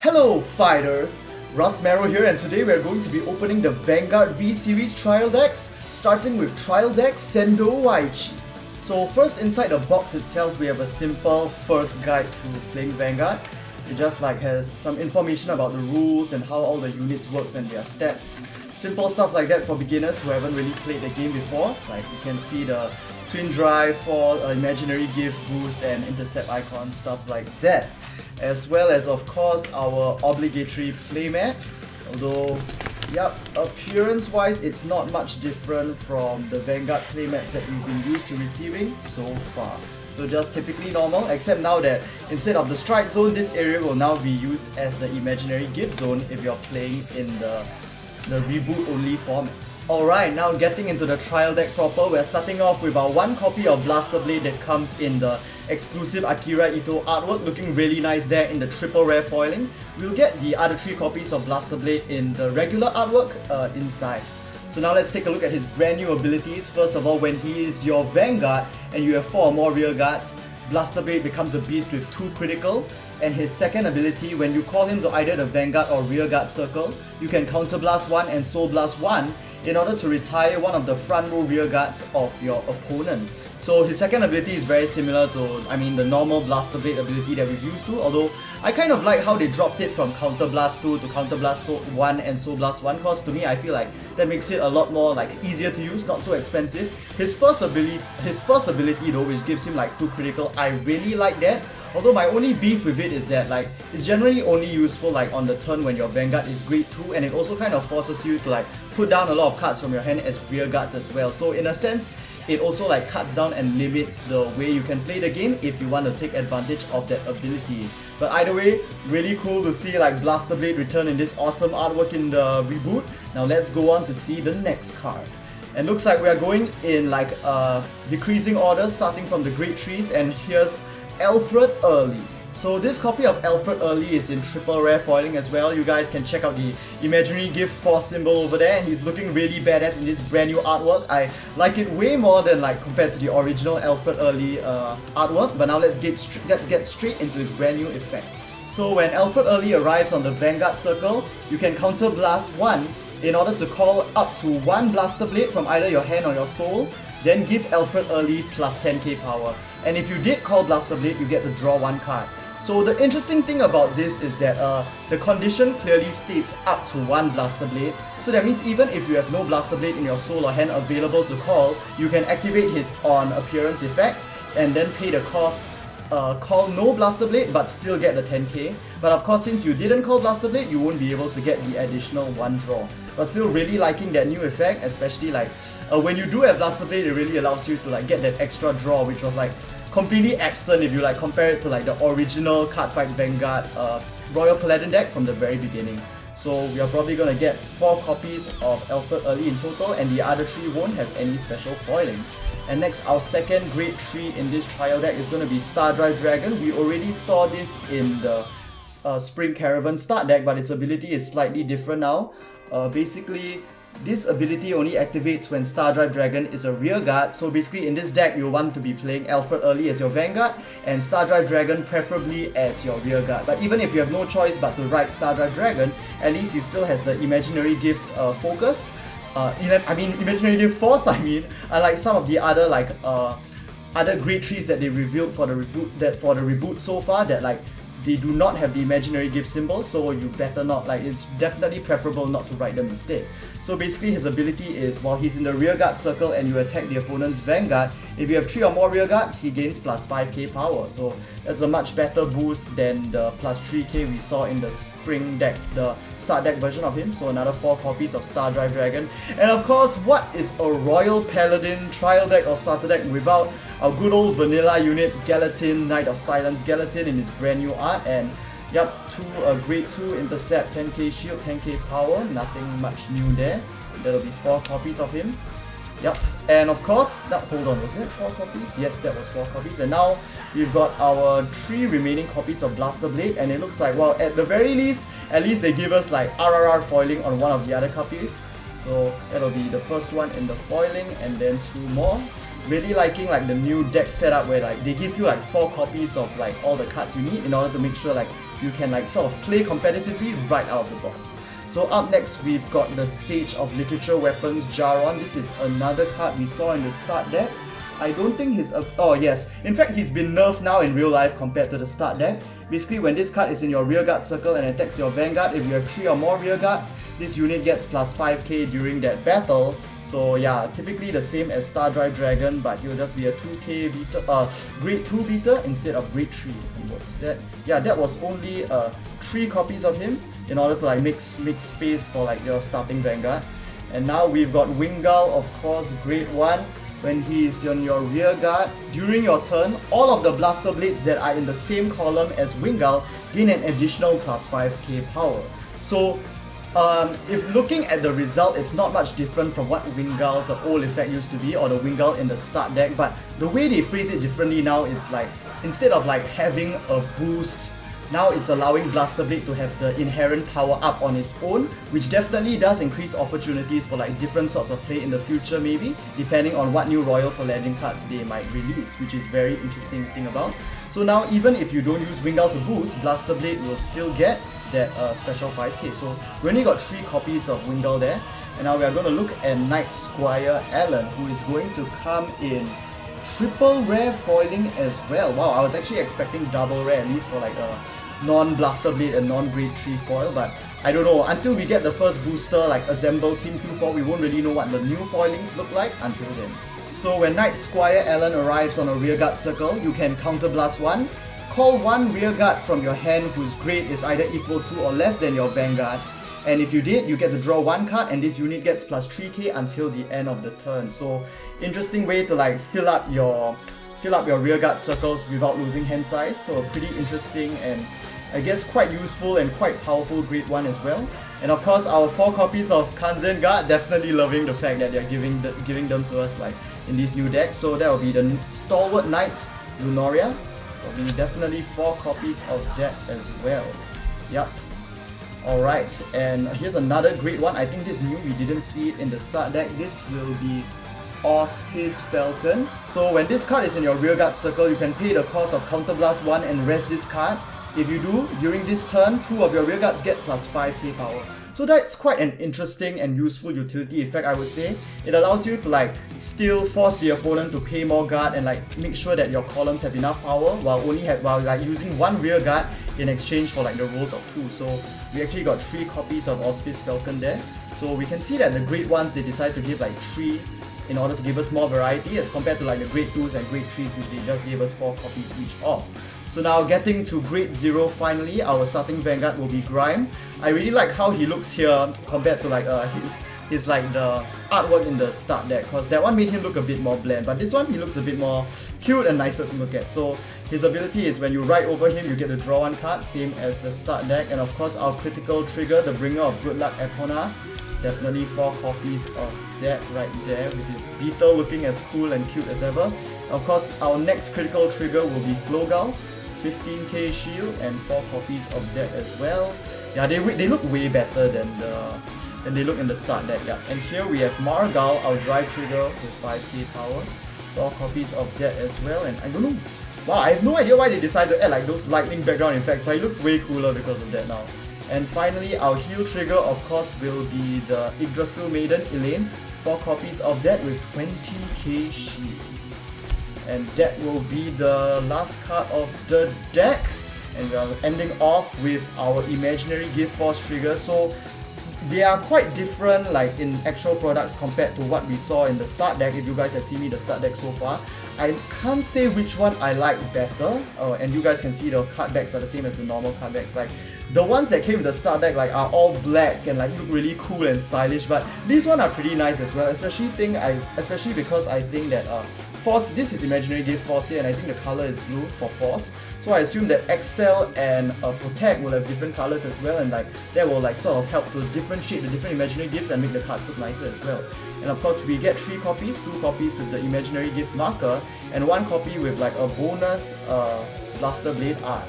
Hello fighters! Rustmarrow here, and today we are going to be opening the Vanguard V Series trial decks, starting with Trial Deck Sendou Aichi. So first, inside the box itself, we have a simple first guide to playing Vanguard. It just has some information about the rules and how all the units works and their stats. Simple stuff like that for beginners who haven't really played the game before. Like you can see the Twin Drive, Fall, Imaginary Gift, Boost and Intercept icon, stuff like that. As well as of course our obligatory playmat. Although, appearance wise it's not much different from the Vanguard playmats that we've been used to receiving so far. So just typically normal, except now that instead of the strike zone, this area will now be used as the imaginary gift zone if you're playing in the reboot only format. Alright, now getting into the trial deck proper, we're starting off with our one copy of Blaster Blade that comes in the exclusive Akira Ito artwork, looking really nice there in the triple rare foiling. We'll get the other 3 copies of Blaster Blade in the regular artwork inside. So now let's take a look at his brand new abilities. First of all, when he is your Vanguard and you have 4 or more rear guards, Blaster Blade becomes a beast with 2 critical. And his second ability, when you call him to either the Vanguard or rear guard circle, you can counter blast 1 and soul blast 1 in order to retire one of the front row rear guards of your opponent. So his second ability is very similar to, the normal Blaster Blade ability that we've used to, although I kind of like how they dropped it from Counter Blast 2 to Counter Blast 1 and Soul Blast 1, because to me I feel like that makes it a lot more easier to use, not so expensive. His first ability though, which gives him 2 critical, I really like that. Although my only beef with it is that it's generally only useful on the turn when your Vanguard is grade 2, and it also kind of forces you to put down a lot of cards from your hand as rear guards as well. So in a sense, it also cuts down and limits the way you can play the game if you want to take advantage of that ability. But either way, really cool to see Blaster Blade return in this awesome artwork in the reboot. Now let's go on to see the next card. And looks like we are going in decreasing order, starting from the grade 3s, and here's Alfred early. So this copy of Alfred early is in triple rare foiling as well. You guys can check out the imaginary gift force symbol over there, and he's looking really badass in this brand new artwork. I like it way more than compared to the original Alfred early artwork. But now let's get straight into his brand new effect. So when Alfred early arrives on the Vanguard circle, you can counter blast 1 in order to call up to 1 Blaster Blade from either your hand or your soul. Then give Alfred early plus 10k power. And if you did call Blaster Blade, you get to draw 1 card. So the interesting thing about this is that the condition clearly states up to 1 Blaster Blade. So that means even if you have no Blaster Blade in your soul or hand available to call, you can activate his on appearance effect and then pay the cost, call no Blaster Blade but still get the 10k. But of course, since you didn't call Blaster Blade, you won't be able to get the additional 1 draw. But still really liking that new effect, especially when you do have Blaster Blade, it really allows you to get that extra draw, which was completely absent if you compare it to the original Cardfight Vanguard Royal Paladin deck from the very beginning. So we are probably gonna get 4 copies of Alfred early in total, and the other 3 won't have any special foiling. And next, our second grade 3 in this trial deck is gonna be Star Drive Dragon. We already saw this in the Spring Caravan start deck, but its ability is slightly different now. Basically, this ability only activates when Star Drive Dragon is a rear guard. So basically in this deck, you'll want to be playing Alfred early as your Vanguard and Star Drive Dragon preferably as your rear guard. But even if you have no choice but to ride Star Drive Dragon, at least he still has the imaginary gift focus. Imaginary gift force, unlike some of the other other grade 3s that they revealed for the reboot so far, that they do not have the imaginary gift symbol, so you better not, it's definitely preferable not to write them instead. So basically his ability is, while he's in the rear guard circle and you attack the opponent's Vanguard, if you have 3 or more rear guards, he gains plus 5k power. So that's a much better boost than the plus 3k we saw in the spring deck, the start deck version of him. So another 4 copies of Star Drive Dragon. And of course, what is a Royal Paladin trial deck or starter deck without our good old vanilla unit Gallatin, Knight of Silence Gallatin in his brand new art? And grade 2 intercept, 10k shield, 10k power, nothing much new there. That'll be 4 copies of him. And of course, hold on, was it 4 copies? Yes, that was 4 copies. And now we've got our 3 remaining copies of Blaster Blade, and it looks like, well, at the very least, they give us RRR foiling on one of the other copies. So that'll be the first one in the foiling, and then 2 more. Really liking the new deck setup where they give you 4 copies of all the cards you need in order to make sure you can like sort of play competitively right out of the box. So up next we've got the Sage of Literature Weapons Jaron. This is another card we saw in the start deck. I don't think he's oh yes, in fact he's been nerfed now in real life compared to the start deck. Basically when this card is in your rearguard circle and attacks your Vanguard, if you have 3 or more rearguards, this unit gets plus 5k during that battle. So yeah, typically the same as Star Drive Dragon, but he'll just be a 2k beater, grade 2 beater instead of grade 3. And what's that? Yeah, that was only 3 copies of him in order to like make space for like your starting Vanguard. And now we've got Wingull, of course, grade 1. When he is on your rear guard, during your turn, all of the blaster blades that are in the same column as Wingull gain an additional plus 5k power. So if looking at the result, it's not much different from what Wingull's old effect used to be, or the Wingull in the start deck, but the way they phrase it differently now, it's like, instead of like having a boost, now it's allowing Blaster Blade to have the inherent power up on its own, which definitely does increase opportunities for like different sorts of play in the future maybe, depending on what new Royal Paladin cards they might release, which is very interesting thing about. So now even if you don't use Wingull to boost, Blaster Blade will still get that special 5k. So we only got 3 copies of Wingull there, and now we are going to look at Knight Squire Alan, who is going to come in triple rare foiling as well. Wow, I was actually expecting double rare at least for like a non-Blaster Blade and non-grade 3 foil, but I don't know, until we get the first booster like Assemble Team Q4, we won't really know what the new foilings look like until then. So when Knight Squire Alan arrives on a rearguard circle, you can counterblast 1, call 1 rearguard from your hand whose grade is either equal to or less than your Vanguard, and if you did, you get to draw 1 card and this unit gets plus 3k until the end of the turn. So interesting way to like fill up your rearguard circles without losing hand size. So pretty interesting and I guess quite useful and quite powerful grade 1 as well. And of course our 4 copies of Kanzen Guard, definitely loving the fact that they're giving them to us like in these new decks. So that will be the Stalwart Knight Lunoria. There will be definitely 4 copies of that as well. Yep. Alright, and here's another great one. I think this new, we didn't see it in the start deck. This will be Auspice Falcon. So when this card is in your rearguard circle, you can pay the cost of Counterblast 1 and rest this card. If you do, during this turn, 2 of your rearguards get plus 5k power. So that's quite an interesting and useful utility effect, I would say. It allows you to like still force the opponent to pay more guard and like make sure that your columns have enough power while like using 1 rear guard in exchange for like the rolls of 2. So we actually got 3 copies of Auspice Falcon there. So we can see that the grade 1s they decide to give like 3 in order to give us more variety as compared to like the grade 2s and grade 3s which they just gave us 4 copies each of. So now getting to grade 0 finally, our starting Vanguard will be Grime. I really like how he looks here compared to like his like the artwork in the start deck, because that one made him look a bit more bland, but this one he looks a bit more cute and nicer to look at. So his ability is when you ride over him you get to draw 1 card, same as the start deck. And of course our critical trigger, the Bringer of Good Luck Epona, definitely 4 copies of that right there with his beetle looking as cool and cute as ever. Of course our next critical trigger will be Flogal, 15k shield and 4 copies of that as well. Yeah, they look way better than they look in the start deck. Yeah, and here we have Margal, our drive trigger with 5k power, 4 copies of that as well. And I don't know, wow, I have no idea why they decided to add like those lightning background effects, but it looks way cooler because of that now. And finally, our heal trigger of course will be the Yggdrasil Maiden Elaine, 4 copies of that with 20k shield. And that will be the last card of the deck. And we are ending off with our Imaginary Gift Force trigger. So they are quite different like in actual products compared to what we saw in the start deck. If you guys have seen me the start deck so far, I can't say which one I like better. And you guys can see the card backs are the same as the normal card backs. Like the ones that came with the start deck like are all black and like look really cool and stylish, but these ones are pretty nice as well. Especially because I think that Force, this is Imaginary Gift Force here, and I think the color is blue for Force. So I assume that Excel and Protect will have different colors as well, and like that will like sort of help to differentiate the different imaginary gifts and make the cards look nicer as well. And of course we get 3 copies, 2 copies with the Imaginary Gift marker, and 1 copy with like a bonus Blaster Blade art.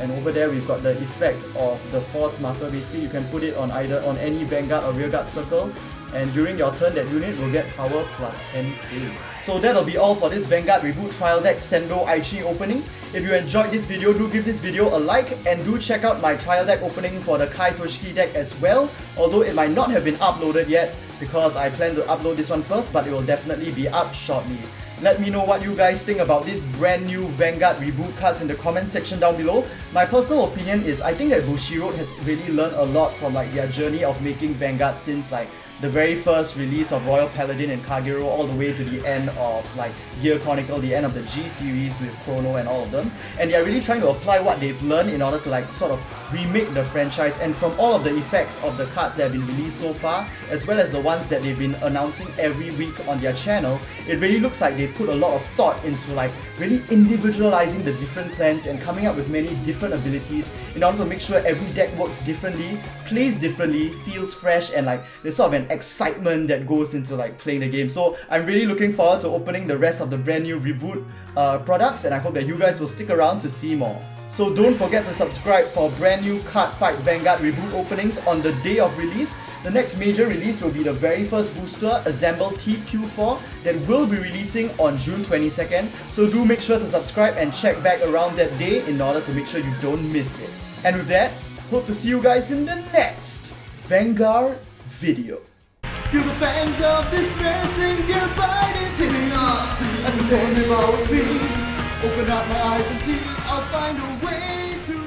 And over there we've got the effect of the force marker. Basically you can put it on either on any vanguard or rearguard circle, and during your turn that unit will get power plus 10k. So that'll be all for this Vanguard Reboot Trial Deck Sendou Aichi opening. If you enjoyed this video, do give this video a like, and do check out my trial deck opening for the Kai Toshiki deck as well, although it might not have been uploaded yet because I plan to upload this one first, but it will definitely be up shortly. Let me know what you guys think about these brand new Vanguard Reboot cards in the comment section down below. My personal opinion is I think that Bushiroad has really learned a lot from like their journey of making Vanguard since like the very first release of Royal Paladin and Kagero all the way to the end of like Gear Chronicle, the end of the G series with Chrono and all of them. And they are really trying to apply what they've learned in order to like sort of remake the franchise, and from all of the effects of the cards that have been released so far, as well as the ones that they've been announcing every week on their channel, it really looks like they've put a lot of thought into like really individualizing the different clans and coming up with many different abilities in order to make sure every deck works differently, plays differently, feels fresh, and like there's sort of an excitement that goes into like playing the game. So I'm really looking forward to opening the rest of the brand new Reboot products, and I hope that you guys will stick around to see more. So don't forget to subscribe for brand new Cardfight Vanguard Reboot openings on the day of release. The next major release will be the very first booster, Assemble TQ4, that will be releasing on June 22nd. So do make sure to subscribe and check back around that day in order to make sure you don't miss it. And with that, hope to see you guys in the next Vanguard video. Feel the fangs of despair sing goodbye to me. As the storm devours me, open up my eyes and see I'll find a way to